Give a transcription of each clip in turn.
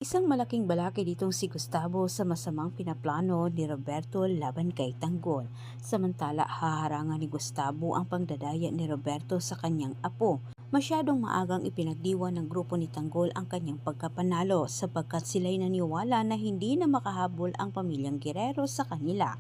isang malaking balakid itong si Gustavo sa masamang pinaplano ni Roberto laban kay Tanggol. Samantala haharangan ni Gustavo ang pagdadaya ni Roberto sa kanyang apo. Masyadong maagang ipinagdiwan ng grupo ni Tanggol ang kanyang pagkapanalo sapagkat sila'y naniwala na hindi na makahabol ang pamilyang Guerrero sa kanila.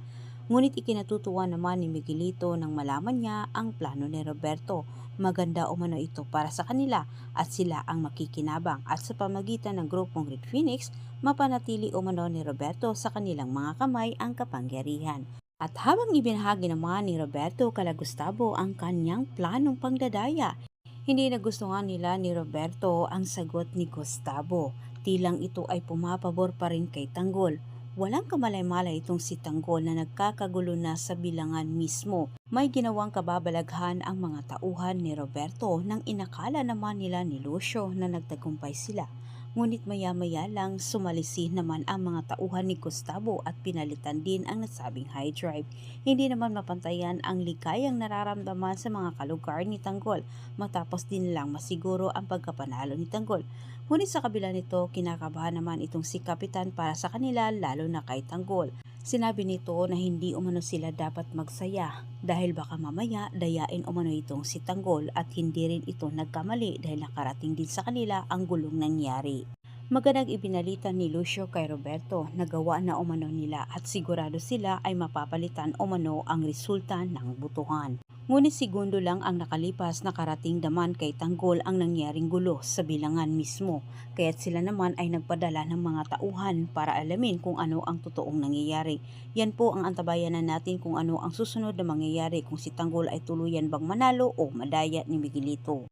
Ngunit ikinatutuwa naman ni Miguelito nang malaman niya ang plano ni Roberto. Maganda umano ito para sa kanila at sila ang makikinabang at sa pamagitan ng grupong Red Phoenix, mapanatili umano ni Roberto sa kanilang mga kamay ang kapangyarihan. At habang ibinahagi naman ni Roberto kala Gustavo ang kanyang planong pangdadaya, hindi nagustuhan nila ni Roberto ang sagot ni Gustavo. Tilang ito ay pumapabor pa rin kay Tanggol. Walang kamalay-malay itong si Tanggol na nagkakagulo na sa bilangan mismo. May ginawang kababalaghan ang mga tauhan ni Roberto nang inakala naman nila ni Lucio na nagtagumpay sila. Ngunit maya-maya lang sumalisi naman ang mga tauhan ni Gustavo at pinalitan din ang nasabing high drive. Hindi naman mapantayan ang ligayang nararamdaman sa mga kalugar ni Tanggol matapos din lang masiguro ang pagkapanalo ni Tanggol. Ngunit sa kabila nito, kinakabahan naman itong si Kapitan para sa kanila lalo na kay Tanggol. Sinabi nito na hindi umano sila dapat magsaya dahil baka mamaya dayain umano itong si Tanggol at hindi rin ito nagkamali dahil nakarating din sa kanila ang gulong nangyari. Magandang ibinalita ni Lucio kay Roberto na gawa na umano nila at sigurado sila ay mapapalitan umano ang resulta ng butuhan. Ngunit segundo lang ang nakalipas nakarating naman kay Tanggol ang nangyaring gulo sa bilangan mismo. Kaya't sila naman ay nagpadala ng mga tauhan para alamin kung ano ang totoong nangyayari. Yan po ang antabayanan natin kung ano ang susunod na mangyayari kung si Tanggol ay tuluyan bang manalo o madaya ni Miguelito.